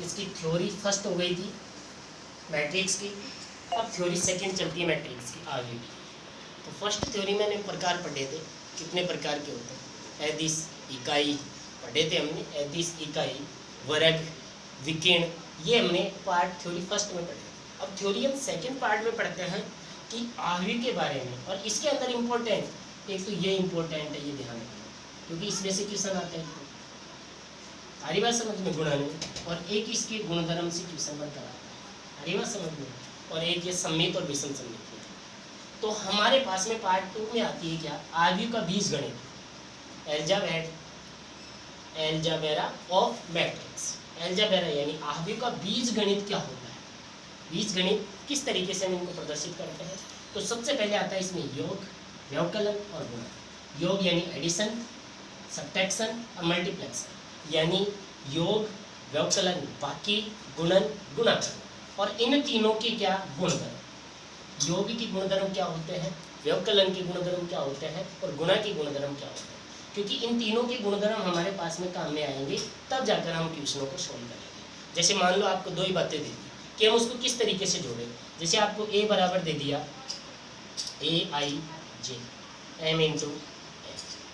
इसकी theory first हो गई थी मैट्रिक्स की, अब थ्योरी सेकंड चलती है मैट्रिक्स की आगे की। तो फर्स्ट थ्योरी में हमने प्रकार पढ़े थे, कितने प्रकार के होते हैं, एदिश, इकाई पढ़े थे हमने, एदिश, इकाई, वर्ग, विकिर्ण, ये हमने पार्ट थ्योरी फर्स्ट में पढ़े। अब थ्योरी हम सेकंड पार्ट में पढ़ते हैं कि आवयव के बारे में, और इसके अंदर इम्पोर्टेंट एक तो ये इम्पोर्टेंट है, ये ध्यान रखना, क्योंकि इसमें से क्वेश्चन आते हैं सारी बात समझ में गुणन, और एक इसके गुणधर्म से क्वेश्चन बनता है, सारी बात समझ में, और एक ये सम्मित और विषम सम्मित। तो हमारे पास में पार्ट 2 में आती है क्या, आवयव का बीजगणित, एल्जेब्रा ऑफ मैट्रिक्स। एल्जेब्रा यानी आवयव का बीजगणित क्या होता है, बीजगणित किस तरीके से हम इनको प्रदर्शित करते हैं। तो सबसे पहले आता है इसमें योग, व्यवकलन और गुणन। योग यानी एडिशन, सब्ट्रैक्शन और मल्टीप्लेक्शन, यानी योग, व्यवकलन बाकी, गुणन गुणा करना। और इन तीनों के क्या गुणधर्म, योग के गुणधर्म क्या होते हैं, व्यवकलन के गुणधर्म क्या होते हैं, और गुणा के गुणधर्म क्या होते हैं। क्योंकि इन तीनों के गुणधर्म हमारे पास में काम में आएंगे, तब जाकर हम क्वेश्चनों को सॉल्व करेंगे। जैसे मान लो आपको दो ही बातें दे दी कि हम उसको किस तरीके से जोड़ें। जैसे आपको a बराबर दे दिया AIJ m इंटू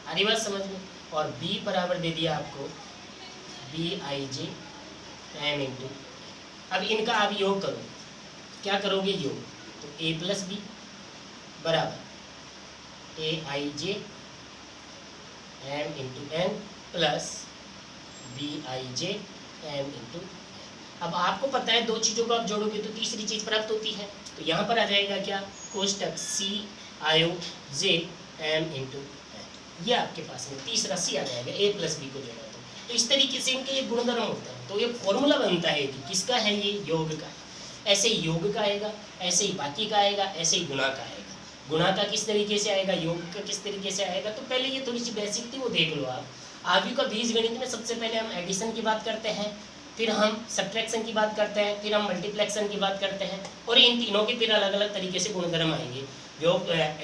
हरी बात समझ में, और b बराबर दे दिया आपको BIJ m इंटू। अब इनका आप योग करो, क्या करोगे योग, तो a प्लस बी बराबर AIJ m into n plus BIJ m into. अब आपको पता है दो चीज़ों को आप जोड़ोगे तो तीसरी चीज़ प्राप्त होती है, तो यहाँ पर आ जाएगा क्या, कोष्टक CIJ m इंटू n, ये आपके पास में तीसरा C आ जाएगा, a प्लस बी को जोड़ा तो इस तरीके से इनके ये गुणधर्म होता है। तो ये फॉर्मूला बनता है कि किसका है, ये योग का है। ऐसे ही योग का आएगा, ऐसे ही बाकी का आएगा, ऐसे ही गुणा का आएगा। गुणा का किस तरीके से आएगा, योग का किस तरीके से आएगा। तो पहले ये थोड़ी सी बेसिक थी, वो देख लो आप। आवयव का बीजगणित में सबसे पहले हम एडिशन की बात करते हैं, फिर हम सब्ट्रैक्शन की बात करते हैं, फिर हम मल्टीप्लेक्शन की बात करते हैं, और इन तीनों के फिर अलग अलग तरीके से गुणधर्म आएंगे।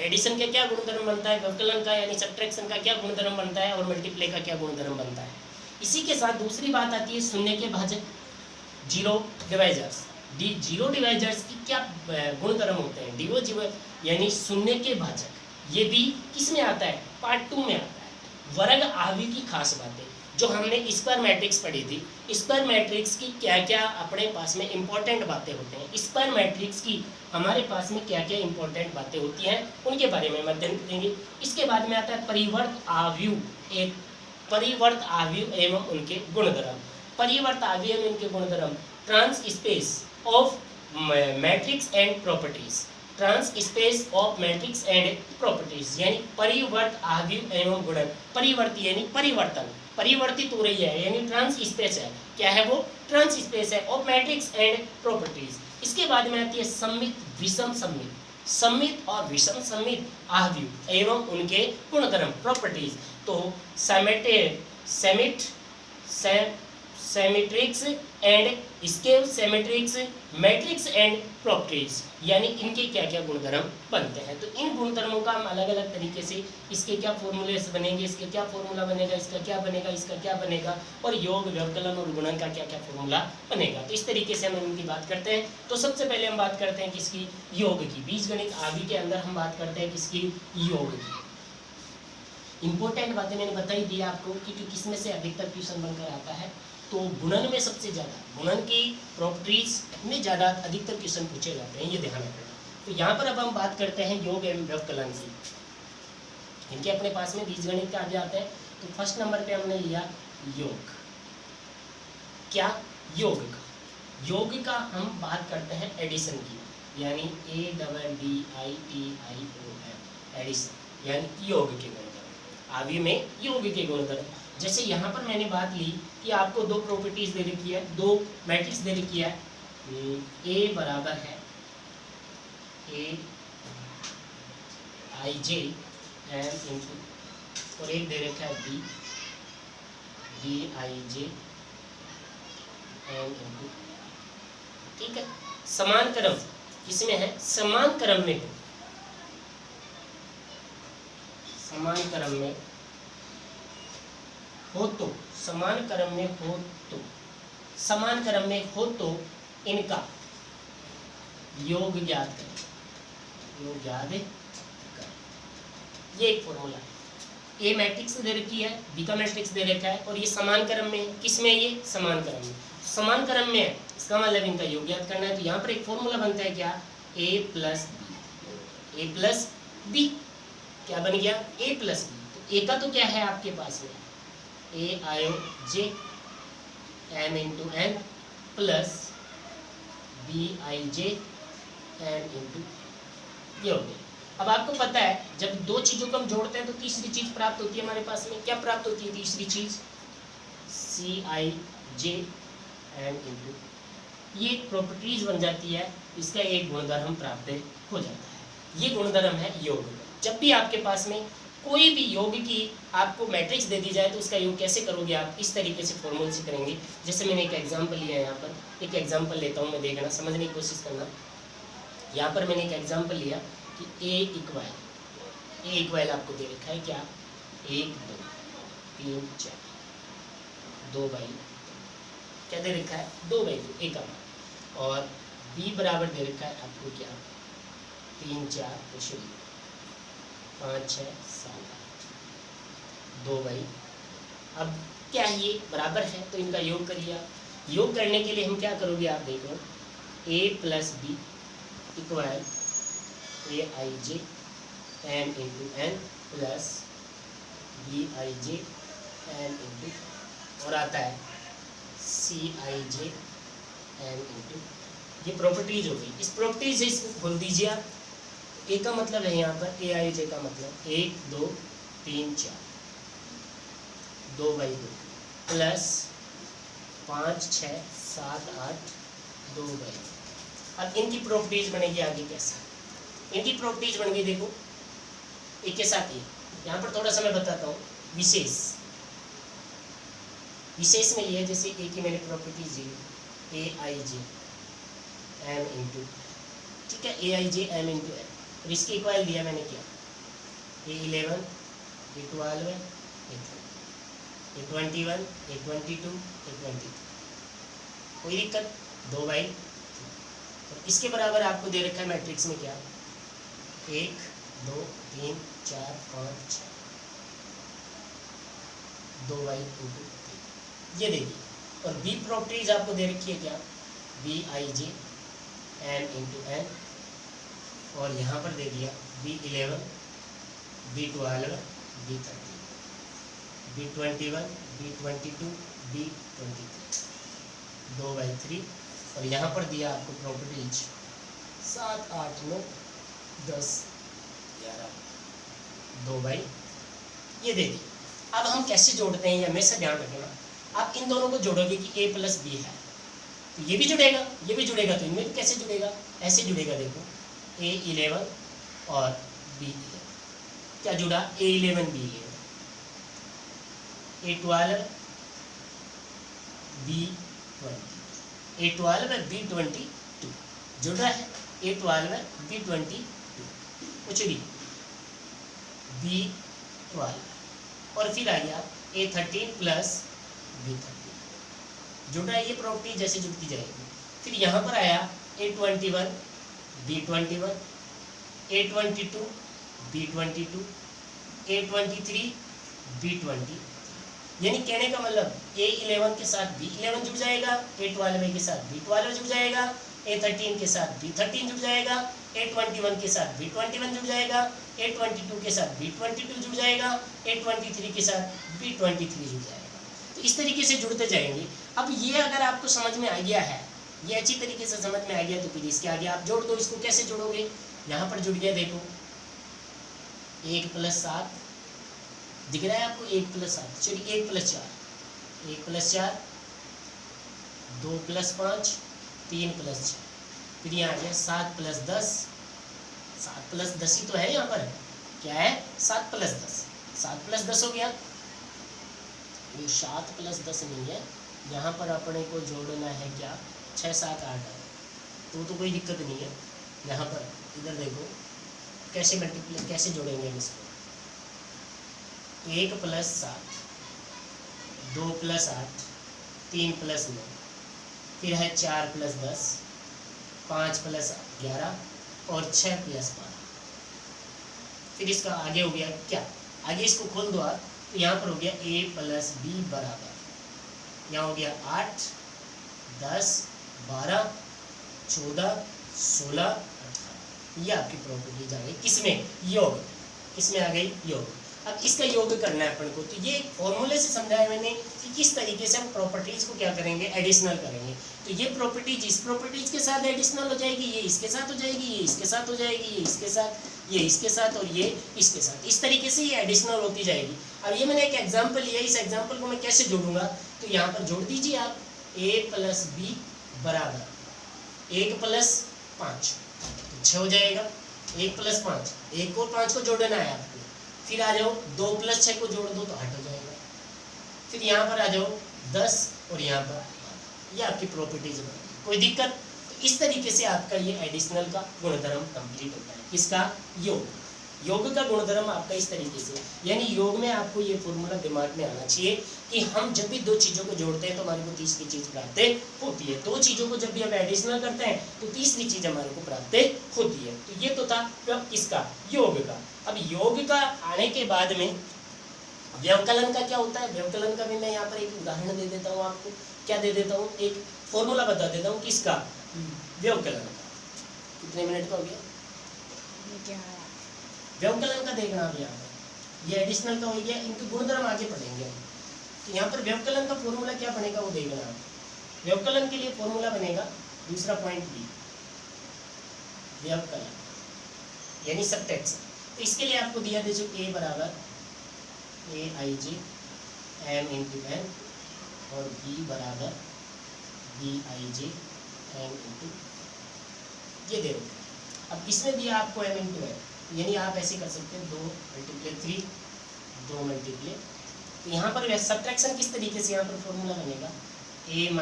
एडिशन का क्या गुणधर्म बनता है, व्यवकलन का यानी सब्ट्रैक्शन का क्या गुणधर्म बनता है, और मल्टीप्लाई का क्या गुणधर्म बनता है। इसी के साथ दूसरी बात आती है शून्य के भाजक, जीरो डिवाइजर्स। जीरो डिवाइजर्स की क्या गुणधर्म होते हैं, डिवो जीरो यानी शून्य के भाजक, ये भी किस में आता है, पार्ट 2 में आता है। वर्ग आवयव की खास बातें जो हमने स्क्वायर मैट्रिक्स पढ़ी थी, स्क्वायर मैट्रिक्स की क्या क्या अपने पास में इंपॉर्टेंट बातें होते हैं, स्क्वायर मैट्रिक्स की हमारे पास में क्या क्या इंपॉर्टेंट बातें होती हैं, उनके बारे में अध्ययन करेंगे। इसके बाद में आता है परिवर्त आवयव, एक परिवर्त आवयव एवं उनके गुणधर्म। परिवर्त आवयव एवं उनके गुणधर्म, transpose of matrix and properties, transpose of matrix and properties, यानी परिवर्त आवयव एवं गुणन। परिवर्ती यानी परिवर्तन, परिवर्तित हो रही है यानी ट्रांस स्पेस है, क्या है वो, ट्रांस स्पेस है ऑफ मैट्रिक्स एंड प्रॉपर्टीज। इसके बाद में आती है सम्मित, विषम सम्मित, सम्मित और विषम सम्मित आवयव एवं उनके गुणधर्म, प्रॉपर्टीज। तो symmetrics and skew symmetrics, matrix and properties, यानी इनके क्या क्या गुणधर्म बनते हैं। तो इन गुणधर्मों का हम अलग अलग तरीके से, इसके क्या फॉर्मूले बनेंगे, इसके क्या फॉर्मूला बनेगा, इसका क्या बनेगा, इसका क्या बनेगा, और योग, व्यवकलन और गुणन का क्या क्या फॉर्मूला बनेगा, तो इस तरीके से हम इनकी बात करते हैं। तो सबसे पहले हम बात करते हैं किसकी, योग की। बीजगणित आवयव के अंदर हम बात करते हैं किसकी, योग की। इंपॉर्टेंट बातें मैंने बताई दी आपको कि किसमें से अधिकतर क्वेश्चन बनकर आता है। तो गुणन में सबसे ज़्यादा, गुणन की प्रॉपर्टीज में ज़्यादा अधिकतर क्वेश्चन पूछे जाते हैं, ये ध्यान रखना। तो यहाँ पर अब हम बात करते हैं योग एवं व्यवकलन की। इनके अपने पास में बीजगणित का आगे आते हैं। तो फर्स्ट नंबर पे हमने लिया योग, क्या, योग का। योग का हम बात करते हैं एडिशन की, यानी ADDITION, एडिशन यानी योग के गुणधर्म, आवयव में योग के गुणधर्म। जैसे यहाँ पर मैंने बात ली कि आपको दो प्रॉपर्टीज दे रखी है, दो मैट्रिक्स दे रखी है, A बराबर है AIJ m इंटू, और एक दे रखा है BIJ m इंटू, ठीक है। समान क्रम किसमें है, समान क्रम में हो, समान क्रम में हो तो, समान क्रम में हो तो समान क्रम में हो तो इनका योग ज्ञात करें। योग ज्ञात करें, ये एक फॉर्मूला है। ए मैट्रिक्स दे रखी है, बी का मैट्रिक्स दे रखा है, और ये समान क्रम में, किस में, ये समान क्रम में, समान क्रम में है, इसका मतलब इनका योग ज्ञात करना है। तो यहाँ पर एक फॉर्मूला बनता है क्या, ए प्लस बी। ए प्लस बी क्या बन गया, ए प्लस बी। तो ए का तो क्या है आपके पास में, A I J M into N plus B I J M into, ये हो गया। अब आपको पता है जब दो चीज़ों को हम जोड़ते हैं तो तीसरी चीज़ प्राप्त होती है हमारे पास में। क्या प्राप्त होती है तीसरी चीज़, सी आई जे एम इंटू, ये प्रॉपर्टीज बन जाती है, इसका एक गुणधर्म प्राप्त हो जाता है। ये गुणधर्म है योग। जब भी आपके पास में कोई भी योग की आपको मैट्रिक्स दे दी जाए तो उसका योग कैसे करोगे आप, इस तरीके से फॉर्मूले से करेंगे। जैसे मैंने एक एग्जाम्पल लिया है, यहाँ पर एक एग्जाम्पल लेता हूँ मैं, देखना, समझने की कोशिश करना। यहाँ पर मैंने एक एग्जाम्पल लिया कि ए इक्वल आपको दे रखा है क्या, 1 2 3 4, 2/2 क्या दे रखा है, 2/2 ए का मान, और बी बराबर दे रखा है आपको क्या, 3 4 5 6 7 2/2। अब क्या है, ये बराबर है तो इनका योग करिए आप। योग करने के लिए हम क्या करोगे आप देखो, A plus B equal A I J M into N plus B I J M into, और आता है C I J M into, ये प्रॉपर्टीज हो गई। इस प्रॉपर्टीज से इसको खोल दीजिए आप। ए का मतलब है यहाँ पर, ए आई जे का मतलब 1 2 3 4 2/2 प्लस 5 6 7 8 2/2। अब इनकी प्रॉपर्टीज बनेगी आगे कैसे, इनकी प्रॉपर्टीज बन गई, देखो एक के साथ ये। यहाँ पर थोड़ा सा मैं बताता हूँ विशेष में ये है, जैसे ए की मैंने properties the, A I J M into, ठीक है, ए I J M into M, और इसके इक्वल दिया मैंने क्या, ए 11 ए 12 ए 21 ए 22 ए 23, कोई दिक्कत, 2/2। इसके बराबर आपको दे रखा है मैट्रिक्स में क्या, 1 2 3 4 5 6 2/2 ये देखिए। और बी प्रॉपर्टीज आपको दे रखी है क्या, बी आई जे एम इंटू एन, और यहाँ पर दे दिया b 11 b 12 b 13 b 21 b 22 b 23 2/3, और यहाँ पर दिया आपको प्रॉपर्टीज 7 8 9 10 11 2/2, ये दे दी। अब हम कैसे जोड़ते हैं ये हमेशा ध्यान रखना। आप इन दोनों को जोड़ोगे कि ए प्लस बी है तो ये भी जुड़ेगा, ये भी जुड़ेगा, तो इनमें कैसे जुड़ेगा, ऐसे जुड़ेगा। देखो ए 11 और बी 11, क्या जुड़ा, ए 11 बी 11, ए 12 बी 20, ए 12 है बी 22 जुड़ रहा है, ए 12 है बी 22 कुछ भी बी 12, और फिर आ गया ए 13 प्लस बी 13 जुड़ रहा है। ये प्रॉपर्टी जैसे जुड़ती जाएगी। फिर यहाँ पर आया ए 21 बी 21 ए 22 बी 22 ए 23 बी 20, यानी कहने का मतलब ए 11 के साथ बी 11 जुड़ जाएगा, ए 12 के साथ बी 12 जुड़ जाएगा, ए 13 के साथ बी 13 जुड़ जाएगा, ए 21 के साथ बी 21 जुड़ जाएगा, ए 22 के साथ बी 22 जुड़ जाएगा, ए 23 के साथ बी 23 जुड़ जाएगा। तो इस तरीके से जुड़ते जाएंगे। अब ये अगर आपको समझ में आ गया है, ये अच्छी तरीके से समझ में आ गया, तो फिर इसके आगे आप जोड़ दो। इसको कैसे जोड़ोगे, यहाँ पर जुड़ गया, देखो 1 + 7 दिख रहा है आपको, 1 + 7, चलिए 1 + 4 1 + 4 2 + 5 3 + 6, फिर यहाँ आ गया 7 + 10 7 + 10 ही तो है, यहाँ पर क्या है 7 + 10 7 + 10 हो गया। ये 7 + 10 नहीं है, यहाँ पर अपने को जोड़ना है क्या 6 7 8 तो कोई दिक्कत नहीं है। यहाँ पर इधर देखो कैसे मल्टीप्लाई कैसे जोड़ेंगे इसको, 1 + 7 2 + 8 3 + 9 फिर है 4 + 10, 5 + 11 और 6 + 12। फिर इसका आगे हो गया क्या, आगे इसको खोल दो आप, तो यहाँ पर हो गया a + b बराबर, यहाँ हो गया 8, 10, 12, 14, 16, 18। ये आपकी प्रॉपर्टीज आ गई किसमें, योग, किसमें आ गई, योग। अब इसका योग करना है अपन को, तो ये फॉर्मूले से समझाया मैंने कि किस तरीके से हम प्रॉपर्टीज को क्या करेंगे, एडिशनल करेंगे। तो ये प्रॉपर्टीज इस प्रॉपर्टीज के साथ एडिशनल हो जाएगी, ये इसके साथ हो जाएगी, ये इसके साथ हो जाएगी, ये इसके साथ, ये इसके साथ और ये इसके साथ, इस तरीके से ये एडिशनल होती जाएगी। अब ये मैंने एक एग्जाम्पल लिया, इस एग्जाम्पल को मैं कैसे जोड़ूंगा, तो यहाँ पर जोड़ दीजिए आप a + b बराबर 1 + 5, 6 हो जाएगा। 1 + 5, 1 और 5 को जोड़ना है आपको। फिर आ जाओ 2 + 6 को जोड़ दो तो 8 हो जाएगा। फिर यहाँ पर आ जाओ 10 और यहाँ पर 12। ये आपकी प्रॉपर्टीज है, कोई दिक्कत। तो इस तरीके से आपका ये एडिशनल का गुणधर्म कंप्लीट होता है। किसका, योग, योग का गुणधर्म आपका इस तरीके से, यानी योग में आपको ये फॉर्मूला दिमाग में आना चाहिए कि हम जब भी दो चीज़ों को जोड़ते हैं तो हमारे को तीसरी चीज़ प्राप्त होती है। दो चीज़ों को जब भी हम एडिशनल करते हैं तो तीसरी चीज़ हमारे को प्राप्त होती है। तो ये तो था किसका, योग का। अब योग का आने के बाद में व्यवकलन का क्या होता है, व्यवकलन का भी मैं यहाँ पर एक उदाहरण दे देता हूँ आपको। क्या दे देता हूँ, एक फॉर्मूला बता देता हूँ किसका, व्यवकलन का। कितने मिनट का हो गया, व्यवकलन का देखना अब यहाँ पर, ये एडिशनल का हो गया, इनके गुणधर्म आगे पढ़ेंगे हम। तो यहाँ पर व्यवकलन का फॉर्मूला क्या बनेगा वो देखना आप। व्यवकलन के लिए फॉर्मूला बनेगा, दूसरा पॉइंट बी, व्यवकलन यानी सब्ट्रैक्शन। तो इसके लिए आपको दिया दीजिए a बराबर aij m × n और b बराबर bij m × ये दे रहे। अब इसमें दिया आपको m × n, यानी आप ऐसे कर सकते हैं 2 × 3, 2 × तो यहाँ पर सब्ट्रैक्शन किस तरीके से यहाँ पर फॉर्मूला बनेगा, a - b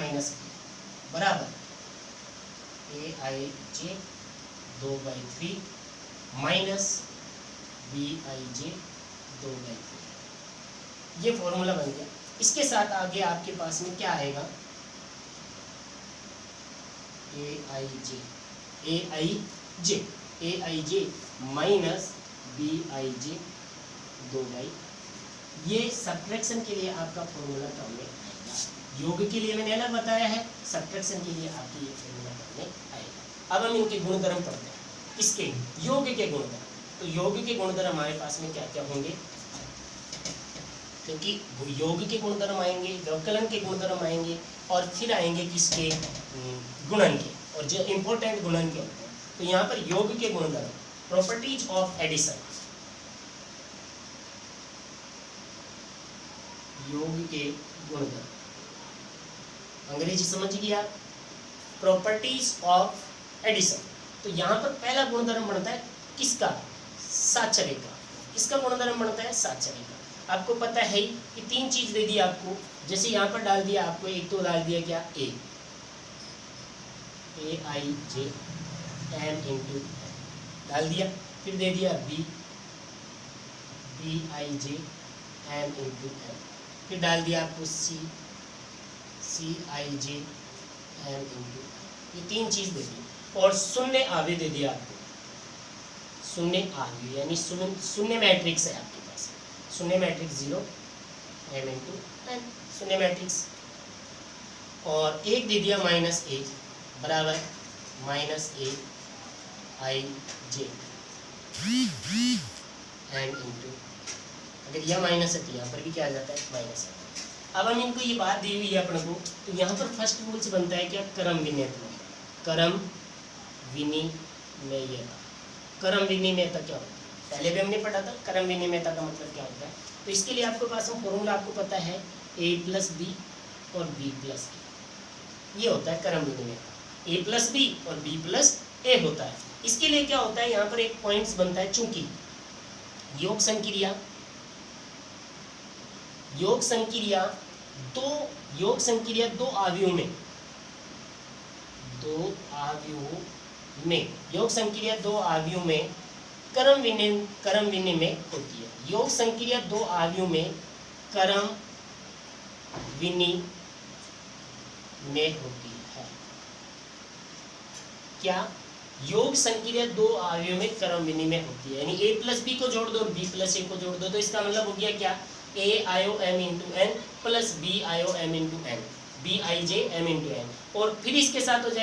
बराबर aij 2/3 माइनस bij 2/3। ये फॉर्मूला बन गया। इसके साथ आगे आपके पास में क्या आएगा, aij माइनस bij 2/। ये सब्ट्रैक्शन के लिए आपका फॉर्मूला काम में आएगा। योग के लिए मैंने अलग बताया है, सब्ट्रैक्शन के लिए आपकी ये फॉर्मूला काम में आएगा। अब हम इनके गुणधर्म पढ़ते हैं, किसके, योग के गुणधर्म। तो योग के गुणधर्म हमारे पास में क्या क्या होंगे, क्योंकि योग के गुणधर्म आएंगे, व्यवकलन के गुणधर्म आएंगे और फिर आएंगे किसके, गुणन के, और जो इंपॉर्टेंट गुणन के होते हैं। तो यहाँ पर योग के गुणधर्म, प्रॉपर्टीज ऑफ एडिशन, योग के गुणधर्म, अंग्रेजी समझ गया, प्रॉपर्टीज ऑफ एडिशन। तो यहाँ पर पहला गुणधर्म बनता है किसका, साचर्य का। किसका गुणधर्म बनता है, साचर्य का। आपको पता है ही कि 3 चीज दे दी आपको, जैसे यहाँ पर डाल दिया आपको, एक तो डाल दिया क्या, aij m × डाल दिया, फिर दे दिया b bij m × फिर डाल दिया आपको cij m × ये 3 चीज दे दी, और शून्य आवे दे दिया आपको, शून्य आवे यानी शून्य मैट्रिक्स है आपके पास, शून्य मैट्रिक्स 0 m × n शून्य मैट्रिक्स, और एक दे दिया -1 बराबर -aij m × अगर यह माइनस है तो यहाँ पर भी क्या आ जाता है, माइनस है। अब हम इनको ये बात दी हुई है अपने को, तो यहाँ पर फर्स्ट रूल्स बनता है क्या, क्रम विनिमयता। क्रम विनिमयता, क्रम विनिमयता क्या होता है, पहले भी हमने पढ़ा था। क्रम विनिमयता का मतलब क्या होता है, तो इसके लिए आपके पास में फॉर्मूला आपको पता है, a + b और b + a, ये होता है क्रम विनिमयता। a + b और b + a होता है। इसके लिए क्या होता है, यहाँ पर एक पॉइंट्स बनता है, चूंकि योग संक्रिया दो आव्यूह में, योग संक्रिया दो आव्यूह में क्रम विनिमय होती है। योग संक्रिया दो आव्यूह में क्रम विनिमय होती है। क्या योग संक्रिया दो अवयव में क्रम विनिमय होती है, यानी a प्लस बी को जोड़ दो और b प्लस a को जोड़ दो, तो इसका मतलब हो गया क्या, a आयो m इंटू एन प्लस b आयो m into n, b i j m into n, और फिर इसके साथ हो जाए